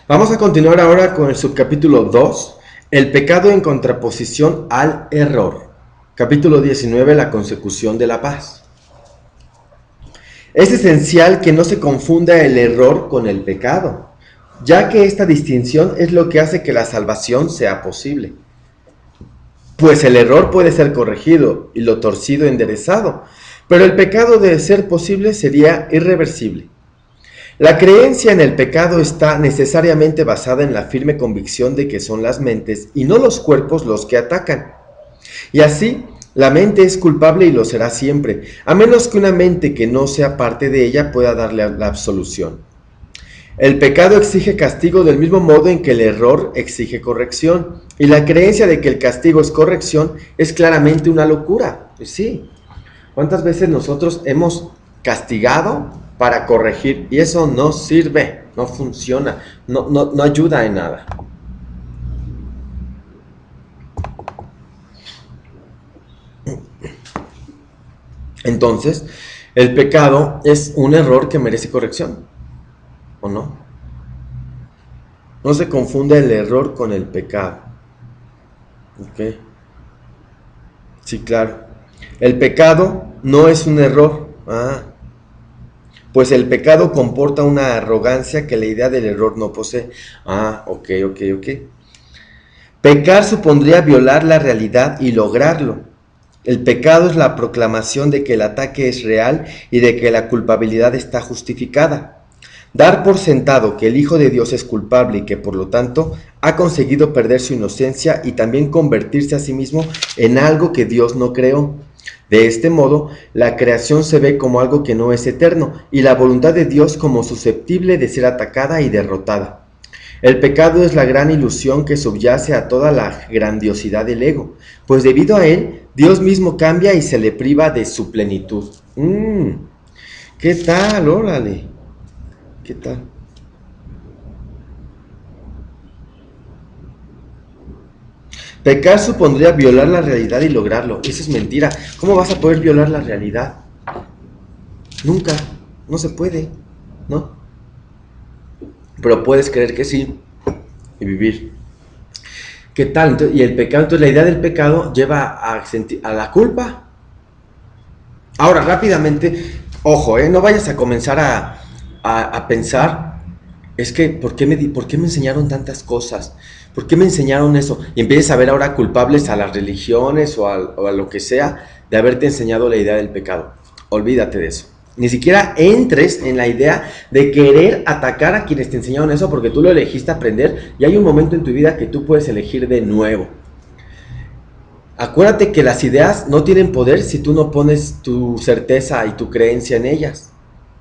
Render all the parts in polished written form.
Vamos a continuar ahora con el subcapítulo 2, el pecado en contraposición al error. Capítulo 19, la consecución de la paz. Es esencial que no se confunda el error con el pecado, ya que esta distinción es lo que hace que la salvación sea posible. Pues el error puede ser corregido y lo torcido enderezado, pero el pecado, de ser posible, sería irreversible. La creencia en el pecado está necesariamente basada en la firme convicción de que son las mentes y no los cuerpos los que atacan. Y así, la mente es culpable y lo será siempre, a menos que una mente que no sea parte de ella pueda darle la absolución. El pecado exige castigo del mismo modo en que el error exige corrección, y la creencia de que el castigo es corrección es claramente una locura. Sí, ¿cuántas veces nosotros hemos castigado para corregir? Y eso no sirve, no funciona, no ayuda en nada. Entonces, el pecado es un error que merece corrección, ¿o no? No se confunde el error con el pecado. ¿Ok? Sí, claro. El pecado no es un error. Pues el pecado comporta una arrogancia que la idea del error no posee. Ok. Pecar supondría violar la realidad y lograrlo. El pecado es la proclamación de que el ataque es real y de que la culpabilidad está justificada. Dar por sentado que el Hijo de Dios es culpable y que por lo tanto ha conseguido perder su inocencia y también convertirse a sí mismo en algo que Dios no creó. De este modo, la creación se ve como algo que no es eterno y la voluntad de Dios como susceptible de ser atacada y derrotada. El pecado es la gran ilusión que subyace a toda la grandiosidad del ego, pues debido a él, Dios mismo cambia y se le priva de su plenitud. ¿Qué tal? Órale. ¿Qué tal? Pecar supondría violar la realidad y lograrlo. Eso es mentira. ¿Cómo vas a poder violar la realidad? Nunca. No se puede, ¿no? Pero puedes creer que sí y vivir. ¿Qué tal? Y el pecado, entonces la idea del pecado lleva a la culpa. Ahora, rápidamente, ojo, no vayas a comenzar a pensar, es que, ¿por qué me enseñaron tantas cosas? ¿Por qué me enseñaron eso? Y empieces a ver ahora culpables a las religiones o a lo que sea de haberte enseñado la idea del pecado. Olvídate de eso. Ni siquiera entres en la idea de querer atacar a quienes te enseñaron eso porque tú lo elegiste aprender y hay un momento en tu vida que tú puedes elegir de nuevo. Acuérdate que las ideas no tienen poder si tú no pones tu certeza y tu creencia en ellas.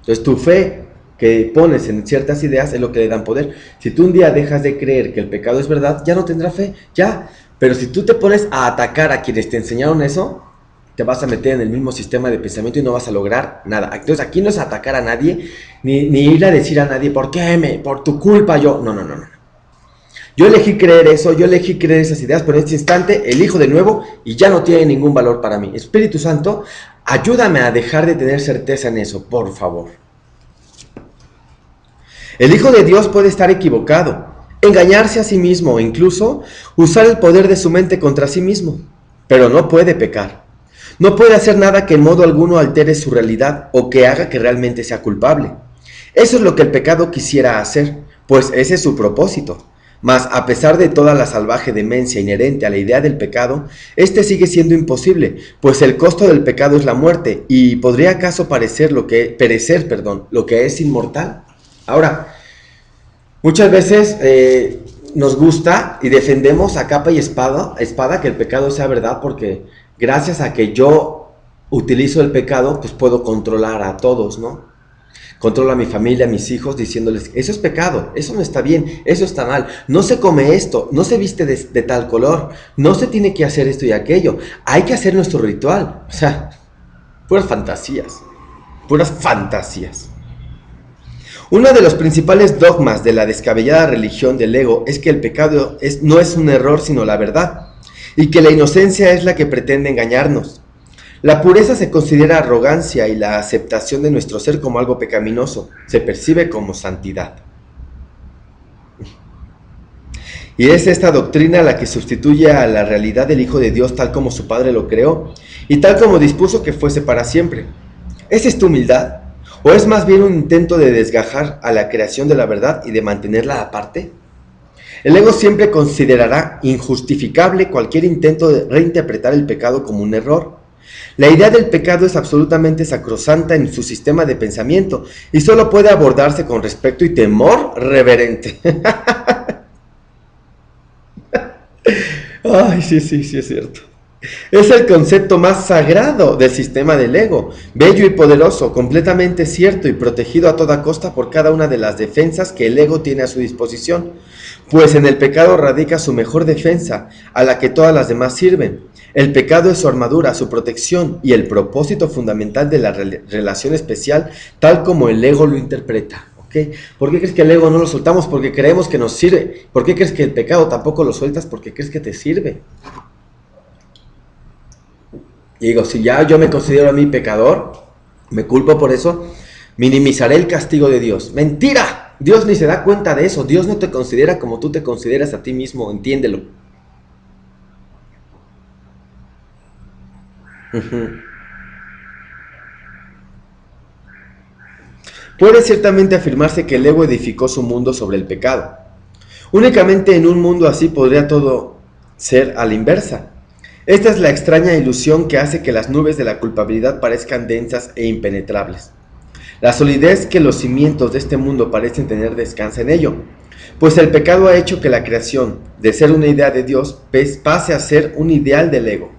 Entonces tu fe que pones en ciertas ideas es lo que le dan poder. Si tú un día dejas de creer que el pecado es verdad, ya no tendrá fe, ya. Pero si tú te pones a atacar a quienes te enseñaron eso, te vas a meter en el mismo sistema de pensamiento y no vas a lograr nada. Entonces aquí no es atacar a nadie, ni ir a decir a nadie, ¿por qué? Por tu culpa yo. No. Yo elegí creer eso, yo elegí creer esas ideas, pero en este instante elijo de nuevo y ya no tiene ningún valor para mí. Espíritu Santo, ayúdame a dejar de tener certeza en eso, por favor. El Hijo de Dios puede estar equivocado, engañarse a sí mismo o incluso usar el poder de su mente contra sí mismo, pero no puede pecar. No puede hacer nada que en modo alguno altere su realidad o que haga que realmente sea culpable. Eso es lo que el pecado quisiera hacer, pues ese es su propósito. Mas a pesar de toda la salvaje demencia inherente a la idea del pecado, este sigue siendo imposible, pues el costo del pecado es la muerte, y ¿podría acaso perecer lo que es inmortal? Ahora, muchas veces nos gusta y defendemos a capa y espada que el pecado sea verdad, porque gracias a que yo utilizo el pecado, pues puedo controlar a todos, ¿no? Controlo a mi familia, a mis hijos, diciéndoles, eso es pecado, eso no está bien, eso está mal, no se come esto, no se viste de tal color, no se tiene que hacer esto y aquello, hay que hacer nuestro ritual. O sea, puras fantasías. Uno de los principales dogmas de la descabellada religión del ego es que el pecado no es un error sino la verdad, y que la inocencia es la que pretende engañarnos. La pureza se considera arrogancia y la aceptación de nuestro ser como algo pecaminoso se percibe como santidad. Y es esta doctrina la que sustituye a la realidad del Hijo de Dios tal como su Padre lo creó y tal como dispuso que fuese para siempre. ¿Esa es tu humildad? ¿O es más bien un intento de desgajar a la creación de la verdad y de mantenerla aparte? El ego siempre considerará injustificable cualquier intento de reinterpretar el pecado como un error. La idea del pecado es absolutamente sacrosanta en su sistema de pensamiento y solo puede abordarse con respeto y temor reverente. Ay, sí, es cierto. Es el concepto más sagrado del sistema del ego, bello y poderoso, completamente cierto y protegido a toda costa por cada una de las defensas que el ego tiene a su disposición, pues en el pecado radica su mejor defensa, a la que todas las demás sirven. El pecado es su armadura, su protección y el propósito fundamental de la relación especial, tal como el ego lo interpreta. ¿Por qué crees que el ego no lo soltamos? Porque creemos que nos sirve. ¿Por qué crees que el pecado tampoco lo sueltas? Porque crees que te sirve. Y digo, si ya yo me considero a mí pecador, me culpo por eso, minimizaré el castigo de Dios. ¡Mentira! Dios ni se da cuenta de eso. Dios no te considera como tú te consideras a ti mismo, entiéndelo. Puede ciertamente afirmarse que el ego edificó su mundo sobre el pecado. Únicamente en un mundo así podría todo ser a la inversa. Esta es la extraña ilusión que hace que las nubes de la culpabilidad parezcan densas e impenetrables. La solidez que los cimientos de este mundo parecen tener descansa en ello, pues el pecado ha hecho que la creación, de ser una idea de Dios, pase a ser un ideal del ego.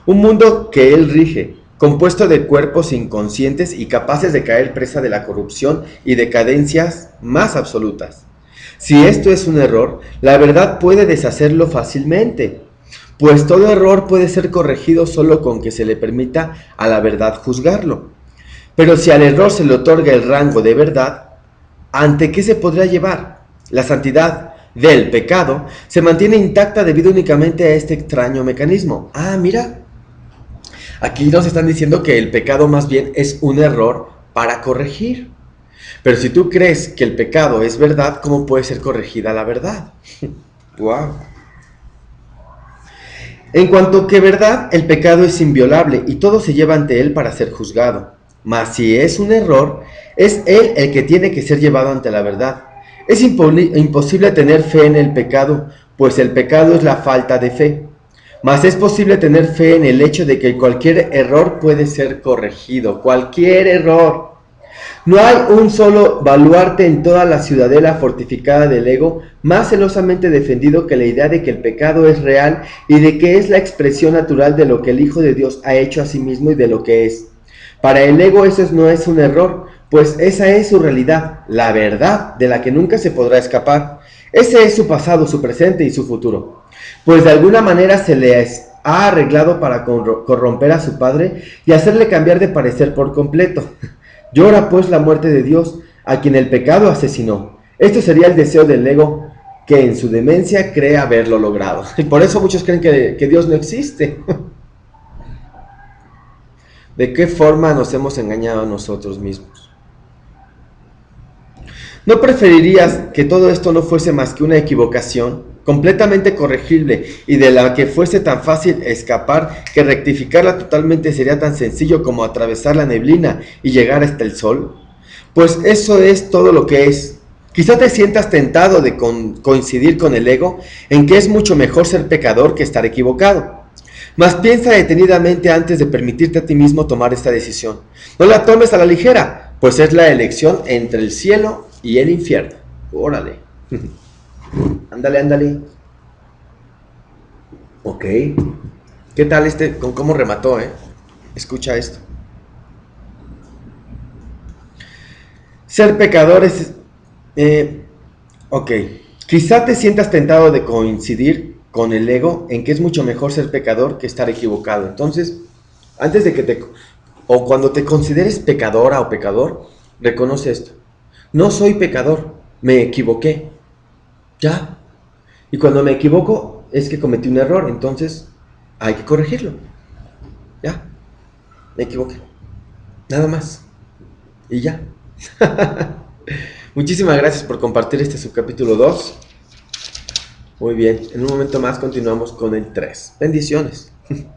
Un mundo que él rige, compuesto de cuerpos inconscientes y capaces de caer presa de la corrupción y decadencias más absolutas. Si esto es un error, la verdad puede deshacerlo fácilmente, pues todo error puede ser corregido solo con que se le permita a la verdad juzgarlo. Pero si al error se le otorga el rango de verdad, ¿ante qué se podrá llevar? La santidad del pecado se mantiene intacta debido únicamente a este extraño mecanismo. Ah, mira, aquí nos están diciendo que el pecado más bien es un error para corregir. Pero si tú crees que el pecado es verdad, ¿cómo puede ser corregida la verdad? Wow. En cuanto que verdad, el pecado es inviolable y todo se lleva ante él para ser juzgado. Mas si es un error, es él el que tiene que ser llevado ante la verdad. Es imposible tener fe en el pecado, pues el pecado es la falta de fe. Mas es posible tener fe en el hecho de que cualquier error puede ser corregido. Cualquier error. No hay un solo baluarte en toda la ciudadela fortificada del ego más celosamente defendido que la idea de que el pecado es real y de que es la expresión natural de lo que el Hijo de Dios ha hecho a sí mismo y de lo que es. Para el ego eso no es un error, pues esa es su realidad, la verdad de la que nunca se podrá escapar. Ese es su pasado, su presente y su futuro. Pues de alguna manera se les ha arreglado para corromper a su padre y hacerle cambiar de parecer por completo. Llora pues la muerte de Dios, a quien el pecado asesinó. Esto sería el deseo del ego, que en su demencia cree haberlo logrado. Y por eso muchos creen que Dios no existe. ¿De qué forma nos hemos engañado a nosotros mismos? ¿No preferirías que todo esto no fuese más que una equivocación, completamente corregible y de la que fuese tan fácil escapar que rectificarla totalmente sería tan sencillo como atravesar la neblina y llegar hasta el sol? Pues eso es todo lo que es. Quizá te sientas tentado de coincidir con el ego en que es mucho mejor ser pecador que estar equivocado. Mas piensa detenidamente antes de permitirte a ti mismo tomar esta decisión. No la tomes a la ligera, pues es la elección entre el cielo y el infierno. Órale. Ándale, ándale. Ok. ¿Qué tal cómo remató, Escucha esto. Ser pecador es... ok. Quizá te sientas tentado de coincidir con el ego en que es mucho mejor ser pecador que estar equivocado. Entonces, antes de que o cuando te consideres pecadora o pecador, reconoce esto. No soy pecador, me equivoqué. Ya. Y cuando me equivoco es que cometí un error, entonces hay que corregirlo. Ya. Me equivoqué. Nada más. Y ya. Muchísimas gracias por compartir este subcapítulo 2. Muy bien, en un momento más continuamos con el 3. Bendiciones.